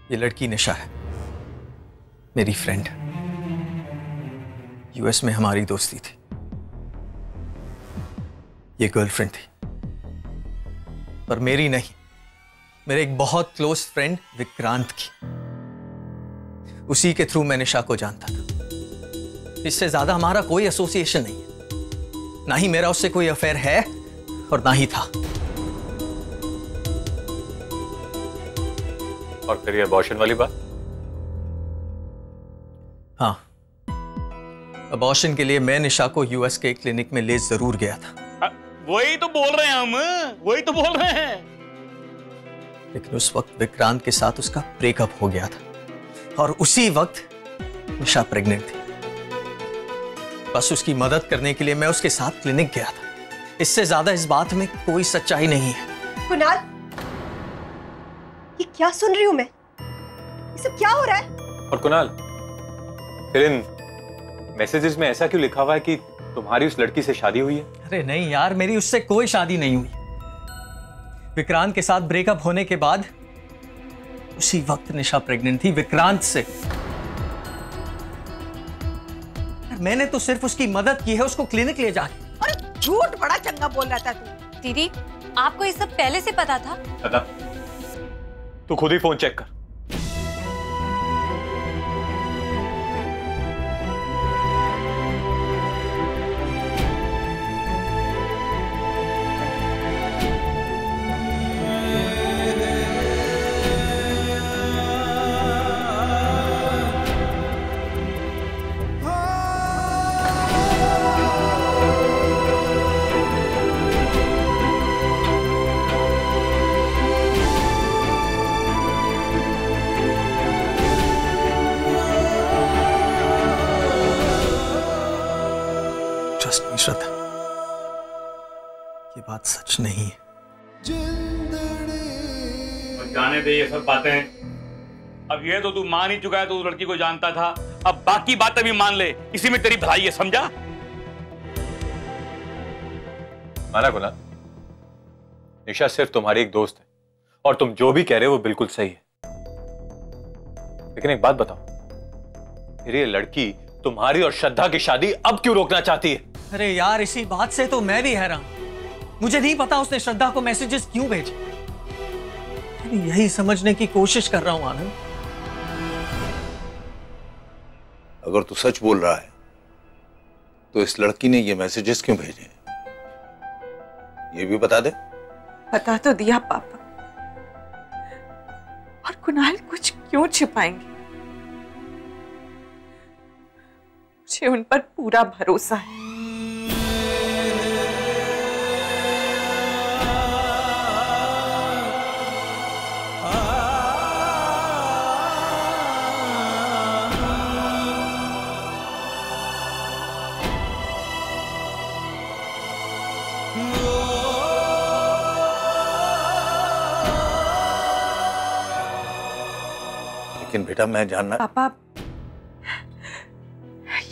ये लड़की निशा है, मेरी फ्रेंड। यूएस में हमारी दोस्ती थी। ये गर्लफ्रेंड थी, पर मेरी नहीं, मेरे एक बहुत क्लोज फ्रेंड विक्रांत की। उसी के थ्रू मैं निशा को जानता था। इससे ज्यादा हमारा कोई एसोसिएशन नहीं है, ना ही मेरा उससे कोई अफेयर है और ना ही था। और फिर ये अबॉर्शन वाली बात? हाँ, अबॉर्शन के लिए मैं निशा को यूएस के क्लिनिक में ले जरूर गया था। वही तो बोल रहे हैं हम, वही तो बोल रहे हैं। लेकिन उस वक्त विक्रांत के साथ उसका ब्रेकअप हो गया था और उसी वक्त निशा प्रेग्नेंट थी। बस उसकी मदद करने के लिए मैं उसके साथ क्लिनिक गया था। इससे ज्यादा इस बात में कोई सच्चाई नहीं है। कुणाल, ये क्या सुन रही हूं मैं? ये सब क्या हो रहा है? और कुणाल, फिर इन मैसेजेस में ऐसा क्यों लिखा हुआ है कि तुम्हारी उस लड़की से शादी हुई है? अरे नहीं यार, मेरी उससे कोई शादी नहीं हुई। विक्रांत के साथ ब्रेकअप होने के बाद उसी वक्त निशा प्रेग्नेंट थी विक्रांत से। मैंने तो सिर्फ उसकी मदद की है, उसको क्लिनिक ले जाके। अरे झूठ बड़ा चंगा बोल रहा था तू। दीदी, आपको ये सब पहले से पता था? दादा, तू खुद ही फोन चेक कर। श्रद्धा, ये बात सच नहीं है। और जाने दे ये सब बातें। अब ये तो तू मान ही चुका है, तो उस लड़की को जानता था। अब बाकी बातें भी मान ले, इसी में तेरी भलाई है, समझा? माना कुणाल, निशा सिर्फ तुम्हारी एक दोस्त है और तुम जो भी कह रहे हो वो बिल्कुल सही है। लेकिन एक बात बताओ, फिर ये लड़की तुम्हारी और श्रद्धा की शादी अब क्यों रोकना चाहती है? अरे यार, इसी बात से तो मैं भी हैरान। मुझे नहीं पता उसने श्रद्धा को मैसेजेस क्यों भेजे। मैं यही समझने की कोशिश कर रहा हूं आनंद। अगर तू सच बोल रहा है तो इस लड़की ने ये मैसेजेस क्यों भेजे, ये भी बता दे। बता तो दिया पापा, और कुणाल कुछ क्यों छिपाएंगे? मुझे उन पर पूरा भरोसा है। लेकिन बेटा, मैं जानना। पापा,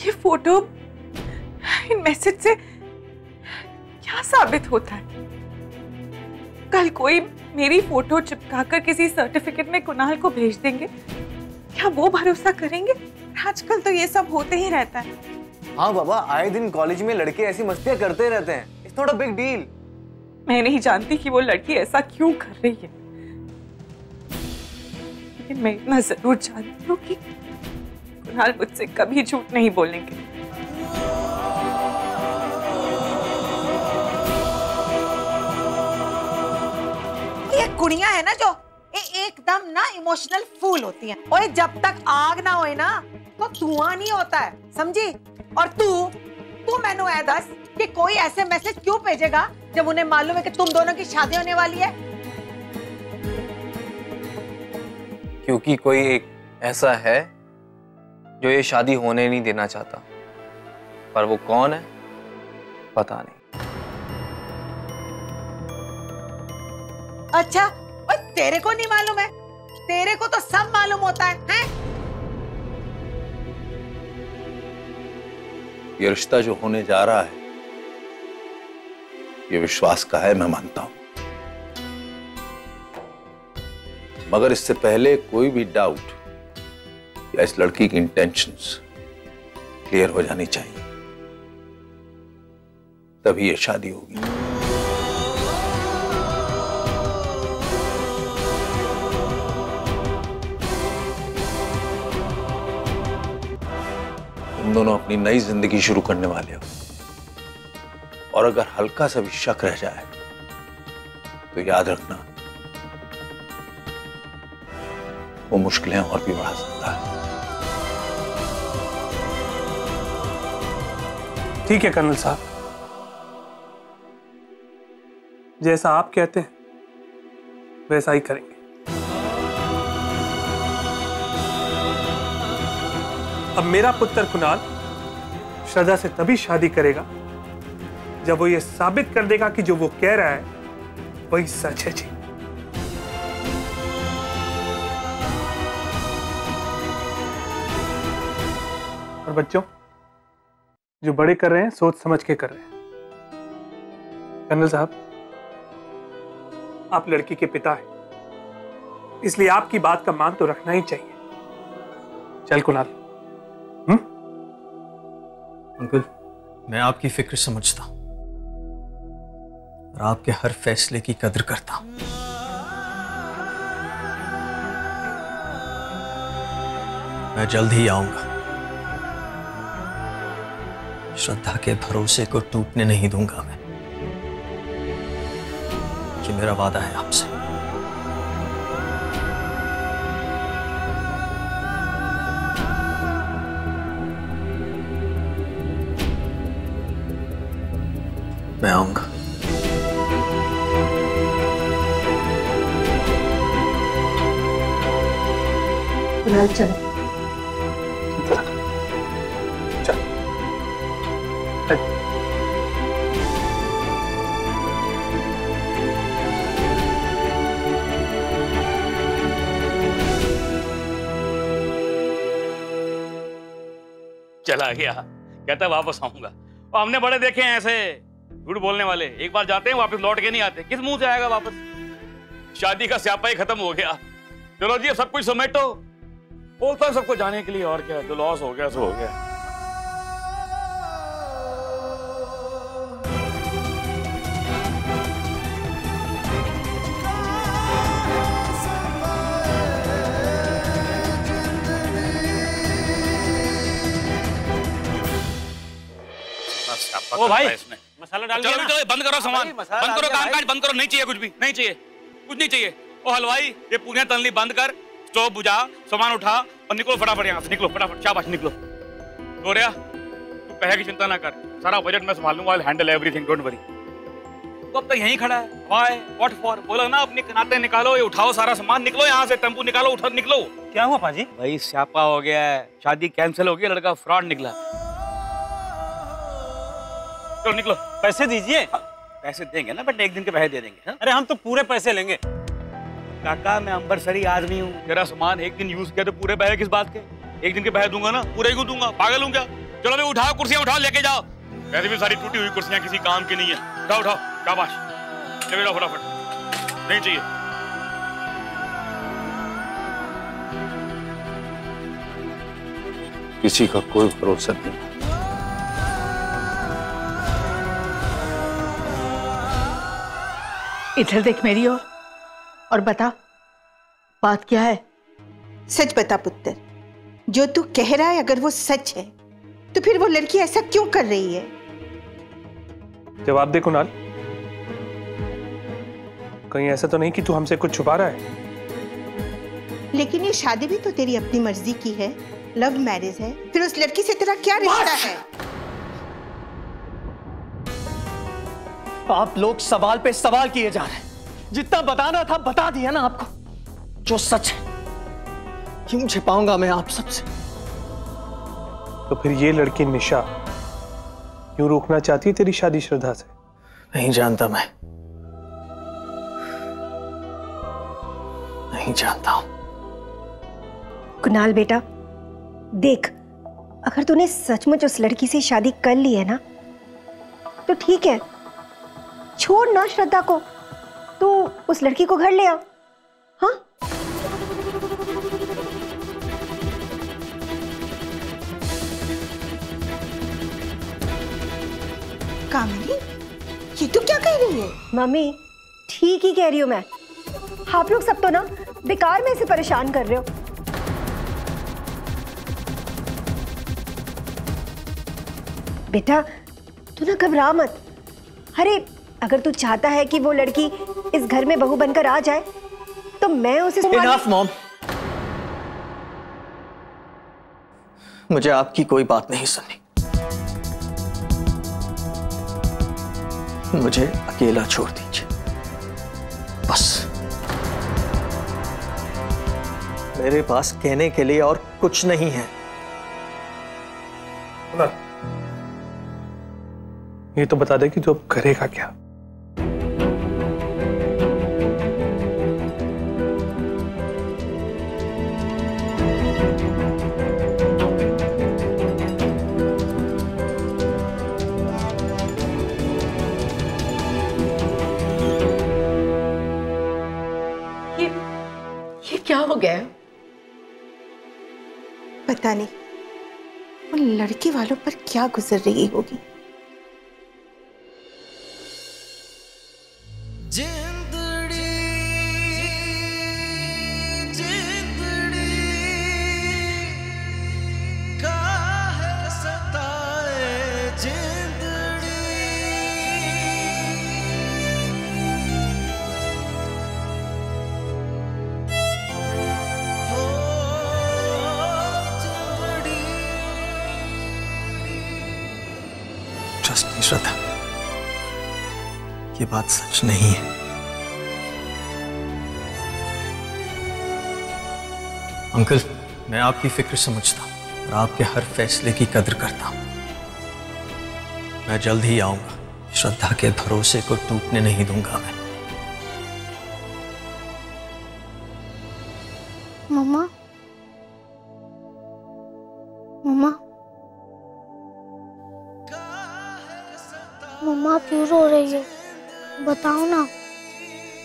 ये फोटो इन मैसेज से क्या साबित होता है? कल कोई मेरी फोटो चिपकाकर किसी सर्टिफिकेट में कुणाल को भेज देंगे, क्या वो भरोसा करेंगे? आजकल तो ये सब होते ही रहता है। हाँ बाबा, आए दिन कॉलेज में लड़के ऐसी मस्तियां करते रहते हैं। It's not a big deal. मैं नहीं जानती कि वो लड़की ऐसा क्यों कर रही है, लेकिन मैं इतना जरूर जानती हूँ कि कुणाल मुझसे कभी झूठ नहीं बोलेंगे। ये कुड़ियां है ना जो एकदम ना इमोशनल फूल होती हैं। और जब तक आग ना होए ना तो धुआं नहीं होता है, समझी? और तू मैनू ऐ दस कि कोई ऐसे मैसेज क्यों भेजेगा जब उन्हें मालूम है कि तुम दोनों की शादी होने वाली है? क्योंकि कोई एक ऐसा है जो ये शादी होने नहीं देना चाहता, पर वो कौन है पता नहीं। अच्छा, और तेरे को नहीं मालूम है? तेरे को तो सब मालूम होता है, हैं? ये रिश्ता जो होने जा रहा है ये विश्वास का है, मैं मानता हूं। मगर इससे पहले कोई भी डाउट या इस लड़की की इंटेंशंस क्लियर हो जानी चाहिए, तभी ये शादी होगी। तुम दोनों अपनी नई जिंदगी शुरू करने वाले हो, और अगर हल्का सा भी शक रह जाए तो याद रखना वो मुश्किलें और भी बढ़ा सकता है। ठीक है कर्नल साहब, जैसा आप कहते हैं वैसा ही करेंगे। अब मेरा पुत्र कुणाल श्रद्धा से तभी शादी करेगा जब वो ये साबित कर देगा कि जो वो कह रहा है वही सच है। जी और बच्चों, जो बड़े कर रहे हैं सोच समझ के कर रहे हैं। कर्नल साहब, आप लड़की के पिता हैं, इसलिए आपकी बात का मान तो रखना ही चाहिए। चल कुणाल। अंकल, मैं आपकी फिक्र समझता हूं और आपके हर फैसले की कदर करता हूं। मैं जल्द ही आऊंगा। श्रद्धा के भरोसे को टूटने नहीं दूंगा मैं। ये मेरा वादा है आपसे। मैं आऊंगा। चलो चला गया, कहता वापस आऊंगा। और हमने बड़े देखे हैं ऐसे झूठ बोलने वाले, एक बार जाते हैं वापस लौट के नहीं आते। किस मुंह से आएगा वापस? शादी का स्यापा ही खत्म हो गया। चलो जी, अब सब कुछ समेटो। बोलता है सबको जाने के लिए, और क्या, जो लॉस हो गया सो हो गया। ओ भाई, मसाला डाल दिया ना? चलो बंद करो सामान, बंद करो कामकाज, बंद करो। नहीं चाहिए कुछ भी, नहीं चाहिए, कुछ नहीं चाहिए। ओ हलवाई, ये पूरियां तलनी बंद कर, स्टोव बुझा, सामान उठा और निकलो फटाफट यहाँ से। निकलो फटाफट, शाबाश निकलो। गोरिया, तू पैसे की चिंता ना कर, सारा बजट मैं संभाल लूंगा। I will handle everything, don't worry. तो अब तक यहीं खड़ा है। Why, what for? बोला ना अपनी कनाते निकालो, ये उठाओ सारा सामान, निकलो यहाँ से। टेम्पू निकालो, उठा, निकलो। क्या हुआ पाजी? भाई स्यापा हो गया है, शादी कैंसिल हो गई, लड़का फ्रॉड निकला। चलो निकलो। पैसे दीजिए। पैसे देंगे ना, बट एक दिन के पैसे दे देंगे। हा? अरे हम तो पूरे पैसे लेंगे। काका, मैं अंबरसरी आदमी हूँ, तेरा सामान एक दिन यूज किया तो पूरे पैसे किस बात के? एक दिन के पैसे दूंगा ना, पूरे क्यों दूंगा? पागल हूँ क्या? चलो भाई उठाओ, कुर्सियां उठाओ, लेके जाओ। वैसे भी सारी टूटी हुई कुर्सियां किसी काम की नहीं है। उठाओ उठाओ, शाबाश, लेके जाओ फटाफट। नहीं चाहिए। किसी का कोई भरोसा नहीं। इधर देख मेरी ओर और बता, बात क्या है? सच बता पुत्र, जो तू कह रहा है अगर वो सच है तो फिर वो लड़की ऐसा क्यों कर रही है? जवाब दे कुणाल। कहीं ऐसा तो नहीं कि तू हमसे कुछ छुपा रहा है? लेकिन ये शादी भी तो तेरी अपनी मर्जी की है, लव मैरिज है, फिर उस लड़की से तेरा क्या रिश्ता है? आप लोग सवाल पे सवाल किए जा रहे हैं। जितना बताना था बता दिया ना आपको। जो सच है क्यों छिपाऊंगा मैं आप सबसे? तो फिर ये लड़की निशा क्यों रोकना चाहती है तेरी शादी श्रद्धा से? नहीं जानता, मैं नहीं जानता हूं। कुणाल बेटा देख, अगर तूने सचमुच उस लड़की से शादी कर ली है ना तो ठीक है, छोड़ ना श्रद्धा को, तू उस लड़की को घर ले आ। हाँ कामिनी, ये तो क्या कह रही है? मम्मी ठीक ही कह रही हूँ मैं। आप लोग सब तो ना बेकार में इसे परेशान कर रहे हो। बेटा तू ना घबरा मत। अरे अगर तू चाहता है कि वो लड़की इस घर में बहू बनकर आ जाए तो मैं उसे Enough, मॉम। मुझे आपकी कोई बात नहीं सुननी। मुझे अकेला छोड़ दीजिए बस। मेरे पास कहने के लिए और कुछ नहीं है। ये तो बता दे कि तू अब करेगा क्या? ये क्या हो गया? पता नहीं उन लड़के वालों पर क्या गुजर रही होगी। ट्रस्ट मी श्रद्धा, ये बात सच नहीं है। अंकल, मैं आपकी फिक्र समझता हूं और आपके हर फैसले की कदर करता हूं। मैं जल्द ही आऊंगा। श्रद्धा के भरोसे को टूटने नहीं दूंगा मैं। मम्मा, मम्मा, मम्मा क्यों रो रही है? बताओ ना,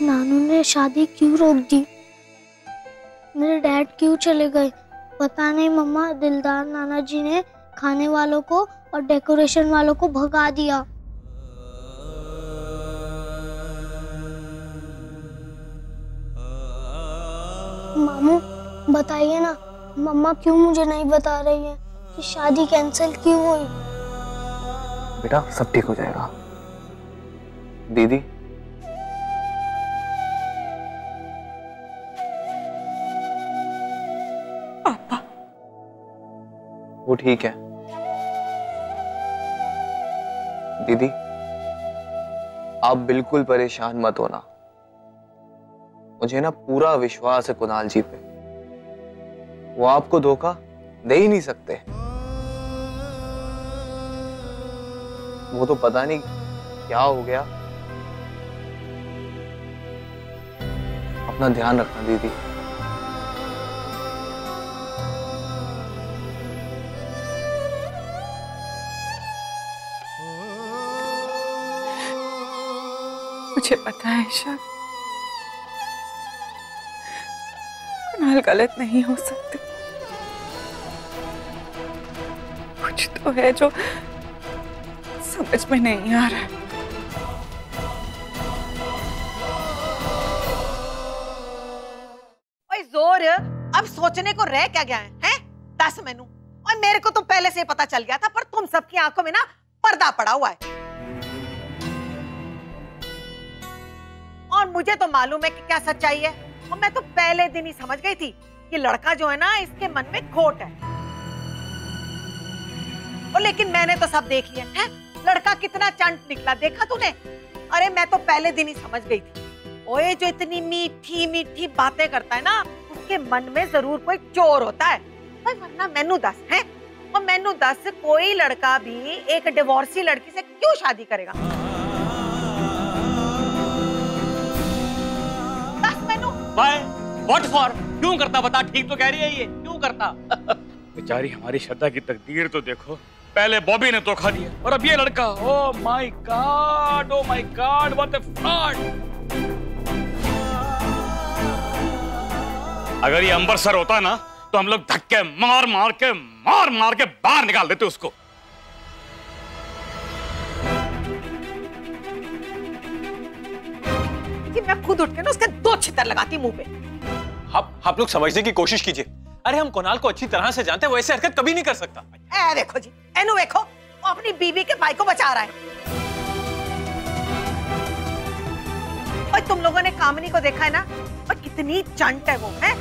नानू ने शादी क्यों रोक दी? मेरे डैड क्यों चले गए? पता नहीं मम्मा, दिलदार नाना जी ने खाने वालों को और डेकोरेशन वालों को भगा दिया। मामू बताइए ना, मम्मा क्यों मुझे नहीं बता रही है कि शादी कैंसिल क्यों हुई? बेटा सब ठीक हो जाएगा। दीदी, पापा, वो ठीक है। दीदी आप बिल्कुल परेशान मत होना। मुझे ना पूरा विश्वास है कुणाल जी पे। वो आपको धोखा दे ही नहीं सकते। वो तो पता नहीं क्या हो गया। अपना ध्यान रखना दीदी। मुझे पता है ईशा, कुणाल गलत नहीं हो सकते। कुछ तो है जो समझ में नहीं आ रहा है। ओए जोर, अब सोचने को रह क्या गया है? हैं? दस मैनू। और मेरे को तो पहले से पता चल गया था, पर तुम सबकी आंखों में ना पर्दा पड़ा हुआ है। और मुझे तो मालूम है कि क्या सच्चाई है। और मैं तो पहले दिन ही समझ गई थी कि लड़का जो है ना, इसके मन में खोट है। और लेकिन मैंने तो सब देख लिया है। लड़का कितना चंट निकला, देखा तूने? अरे मैं तो पहले दिन ही समझ गई थी। ओए जो इतनी मीठी मीठी बातें करता है ना, उसके मन में जरूर कोई चोर होता है। वरना मैनू दस है, और मैनू दस कोई लड़का भी एक डिवोर्सी लड़की से क्यों शादी करेगा? दस मैनू। Why? What for? क्यों करता बता? ठीक तो कह रही है ये, क्यों करता? बेचारी हमारी श्रद्धा की तकदीर तो देखो। पहले बॉबी ने धोखा दिया और अब ये लड़का। Oh my God, oh my God, what a fraud. अगर ये अंबर सर होता ना, तो हम लोग धक्के मार मार के बाहर निकाल देते उसको। मैं खुद उठ के ना उसके 2 छितर लगाती मुंह पे। आप लोग समझने की कोशिश कीजिए। अरे हम कुणाल को अच्छी तरह से जानते हैं, वो ऐसे हरकत कभी नहीं कर सकता। ए देखो जी, एनु देखो, वो अपनी बीवी के भाई को बचा रहा है। और तुम लोगों ने कामनी को देखा है ना, और कितनी चंट है वो, है?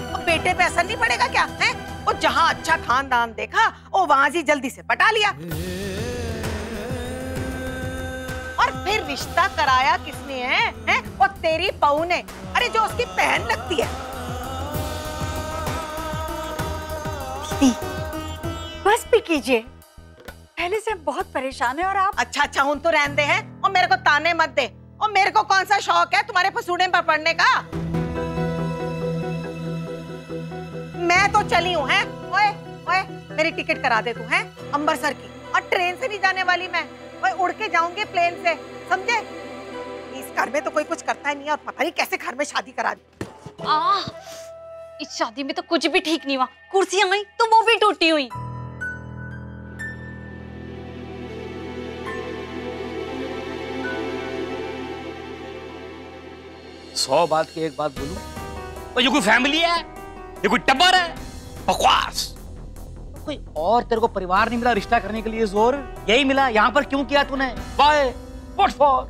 और बेटे पे असर नहीं पड़ेगा क्या, है? वो जहां अच्छा खानदान देखा, वो वहां से जल्दी से पटा लिया। और फिर रिश्ता कराया किसने है? वो तेरी बहू ने। अरे जो उसकी बहन लगती है। बस भी कीजिए, पहले से बहुत परेशान है। और आप अच्छा हूं तो रहने दे हैं, और मेरे को ताने मत दे। और मेरे को कौन सा शौक है तुम्हारे फसूड़े पर पड़ने का? मैं तो चली हूँ, है? ओए ओए, मेरी टिकट करा दे तू, है? अमृतसर की। और ट्रेन से नहीं जाने वाली मैं, ओए उड़ के जाऊंगी प्लेन से, समझे? इस घर में तो कोई कुछ करता ही नहीं है, और पता नहीं कैसे घर में शादी करा दी। इस शादी में तो कुछ भी ठीक नहीं हुआ। कुर्सियां आई तो वो भी टूटी हुई। सौ बात की एक बात बोलूं, ये कोई फैमिली है, ये कोई टब्बर है? बकवास। कोई और तेरे को परिवार नहीं मिला रिश्ता करने के लिए? जोर यही मिला। यहाँ पर क्यों किया तूने? By what for?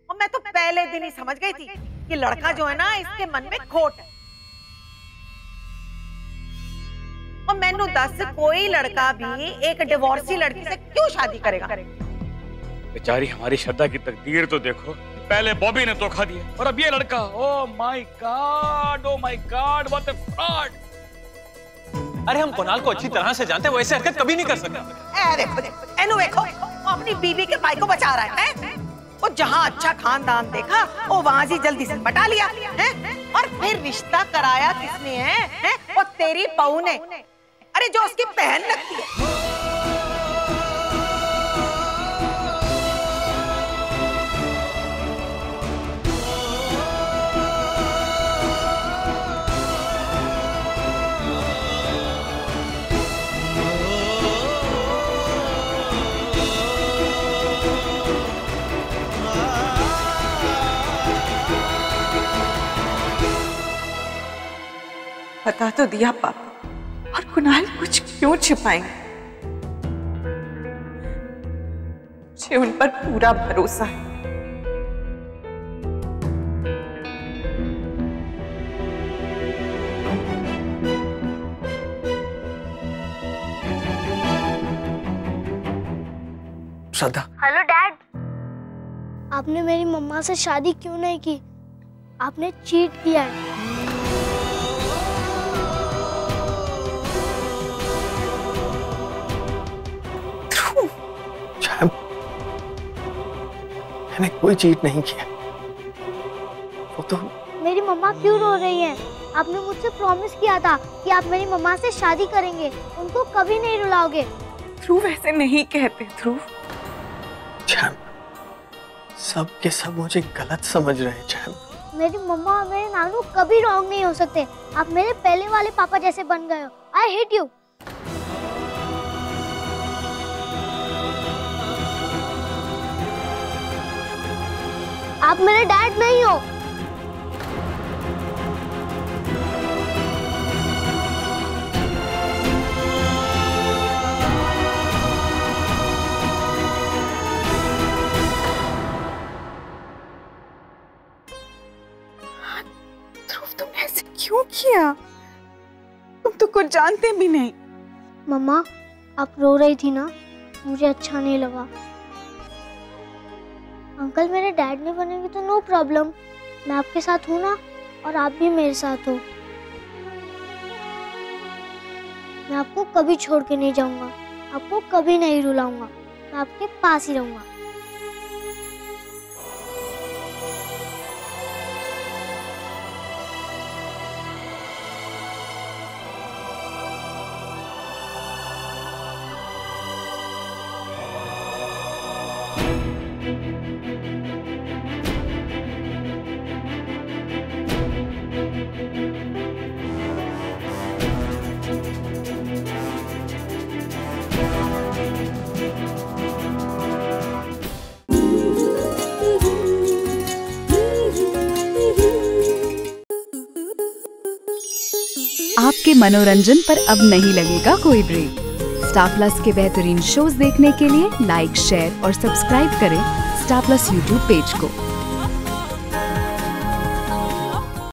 और मैं तो पहले दिन ही समझ गई थी कि लड़का जो है ना, इसके मन में खोट है। और मैनू दस, कोई लड़का भी एक डिवोर्सी लड़की से क्यों शादी करेगा? बेचारी हमारी श्रद्धा की तकदीर तो देखो। पहले बॉबी ने धोखा दिया, और अब ये लड़का। Oh my God, what a fraud. अरे हम कुणाल को अच्छी तरह से जानते हैं, वो ऐसे हरकत कभी नहीं कर सकता। देखो, एनु देखो, वो अपनी बीवी के भाई को बचा रहा है? वो जहां अच्छा खानदान देखा, वो वहां से जल्दी से पटा लिया, है? और फिर रिश्ता कराया किसने है? वो तेरी बहू ने। अरे जो उसकी बहन लगती है। बता तो दिया पापा, और कुणाल कुछ क्यों छिपाएंगे? मुझे उन पर पूरा भरोसा है। श्रद्धा। हेलो डैड, आपने मेरी मम्मा से शादी क्यों नहीं की? आपने चीट किया है। मैंने कोई चीट नहीं किया। वो तो मेरी मम्मा क्यों रो रही है? आपने मुझसे प्रॉमिस किया था कि आप मेरी मम्मा से शादी करेंगे, उनको कभी नहीं रुलाओगे। ध्रुव ऐसे नहीं कहते। ध्रुव, सब के सब मुझे गलत समझ रहे हैं। मेरी मम्मा और मेरे नानू कभी रॉन्ग नहीं हो सकते। आप मेरे पहले वाले पापा जैसे बन गए हो। I hate you. आप मेरे डैड नहीं हो। ध्रुव, तुम ऐसे क्यों किया? तुम तो कुछ जानते भी नहीं। मम्मा, आप रो रही थी ना, मुझे अच्छा नहीं लगा। अंकल मेरे डैड नहीं बनेंगे तो नो प्रॉब्लम, मैं आपके साथ हूँ ना, और आप भी मेरे साथ हो। मैं आपको कभी छोड़ के नहीं जाऊंगा, आपको कभी नहीं रुलाऊंगा, मैं आपके पास ही रहूंगा। आपके मनोरंजन पर अब नहीं लगेगा कोई ब्रेक। स्टार प्लस के बेहतरीन शोज देखने के लिए लाइक, शेयर और सब्सक्राइब करें स्टार प्लस यूट्यूब पेज को।